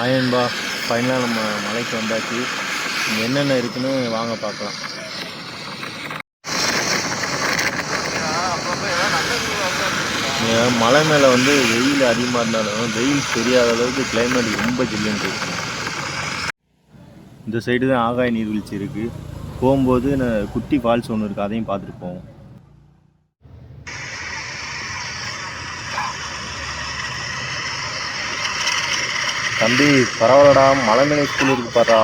ஆயன்பா ஃபைனலாக நம்ம மலைக்கு வந்தாச்சு. இங்கே என்னென்ன இருக்குன்னு வாங்க பார்க்கலாம். மலை மேலே வந்து வெயில் அதிகமாக இருந்தாலும் வெயில் தெரியாத அளவுக்கு கிளைமேட் ரொம்ப ஜில்லுன்னு இருக்கு. இந்த சைடு தான் ஆகாய நீர்வீழ்ச்சி இருக்குது. போகும்போது குட்டி ஃபால்ஸ் ஒன்று இருக்குது, அதையும் பார்த்துட்டு போவோம். தம்பி பரவாயில்லடா, மலை மேலே ஸ்கூல் இருக்கு பாரா.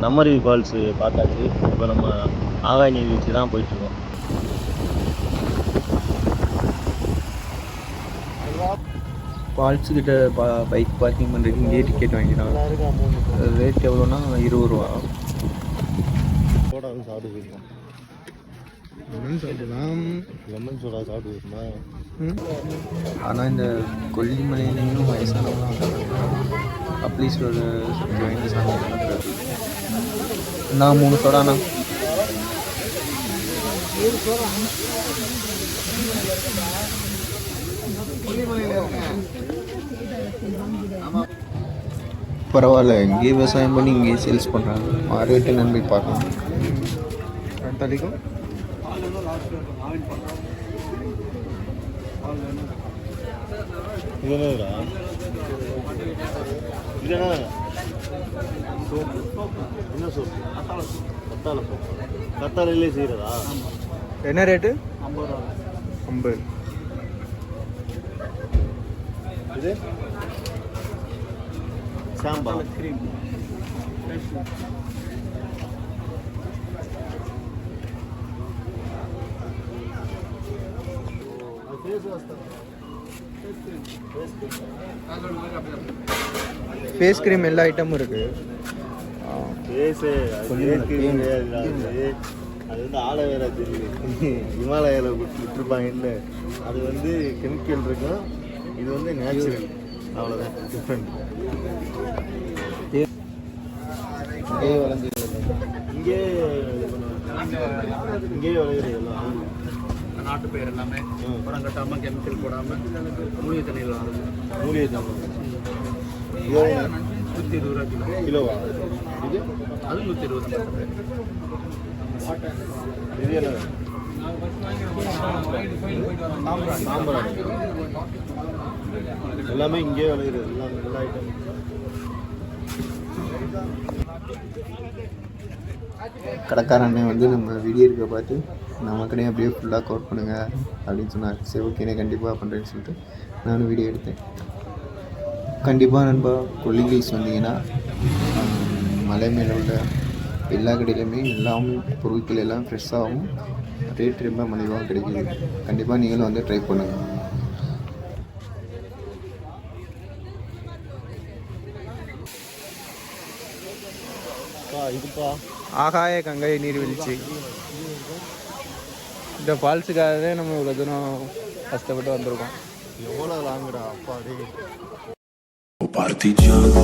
நம்மருவி ஃபால்ஸு பார்த்தாச்சு. இப்போ நம்ம ஆகாய நீர்வீழ்ச்சி தான் போயிட்டுருக்கோம். ஃபால்ஸுக்கிட்ட பைக் பார்க்கிங் பண்ணுறதுக்கு இங்கேயே டிக்கெட் வாங்கிக்கலாம். ரேட் எவ்வளோன்னா 20 ரூபா. சோடா வந்து சாப்பிட்டு போயிருக்கோம். லெமன் சோடா சாப்பிட்டு போயிருமா? ஆனால் இந்த கொல்லிமலையிலையும் வயசானவங்களாம் அப்ளீஸோட வாங்கி சாப்பிட்டு நான் 3 சோடாண்ணா. பரவாயில்ல, இங்கேயே விவசாயம் பண்ணி இங்கேயே சேல்ஸ் பண்ணுறாங்க. மார்க்கெட்டு நம்பி பார்க்கலாம். தள்ளிக்கும் என்ன சோப்பு? கத்தாழை சோப்பு. கத்தாழையிலே செய்கிறதா? என்ன ரேட்டு? 50. இது சாம்பா క్రీమ్. ఫేస్ వస్తుంది. ஃபேஸ் க்ரீம் எல்லா ஐட்டமும் இருக்குது. அது வந்து ஆலோவேரா ஜெல்லி ஹிமாலயாவில் விட்டுருப்பாங்க. இல்லை, அது வந்து கெமிக்கல் இருக்கும், இது வந்து நேச்சுரல். அவ்வளோதான் டிஃப்ரெண்ட். இங்கேயே விளையுது எல்லாம். நாட்டு பயிர் எல்லாமே உரம் கட்டாமல் கெமிக்கல் போடாமல் மூலிகை தண்ணியில் வரும். மூலிகை தண்ணி 120 ரூபா கிலோவா? இது அது 120. இது என்ன சாம்பார் எல்லாமே இங்கே விளையுது. எல்லாம் எல்லா ஐட்டம். கடைக்காரண்ணே வந்து நம்ம வீடியோ இருக்க பார்த்து நம்ம கடையை அப்படியே ஃபுல்லாக கவர் பண்ணுங்கள் அப்படின்னு சொன்னார். சரி ஓகேண்ணே கண்டிப்பாக பண்ணுறேன்னு சொல்லிட்டு நானும் வீடியோ எடுத்தேன். கண்டிப்பாக நண்பா கொல்லிகிரிஸ் வந்தீங்கன்னா மலை மேலே உள்ள எல்லா கடையிலுமே எல்லாமே பொருட்கள் எல்லாம் ஃப்ரெஷ்ஷாகவும் ரேட் ரொம்ப மலிவாகவும் கிடைக்கிது. கண்டிப்பாக நீங்களும் வந்து ட்ரை பண்ணுங்கள். இதுப்பா ஆகாய கங்கை நீர்வீழ்ச்சி. இந்த ஃபால்ஸுக்காகவே நம்ம இவ்வளோ தூரம் கஷ்டப்பட்டு வந்திருக்கோம். எவ்வளோ லாங்குடா அப்பா. Partigiano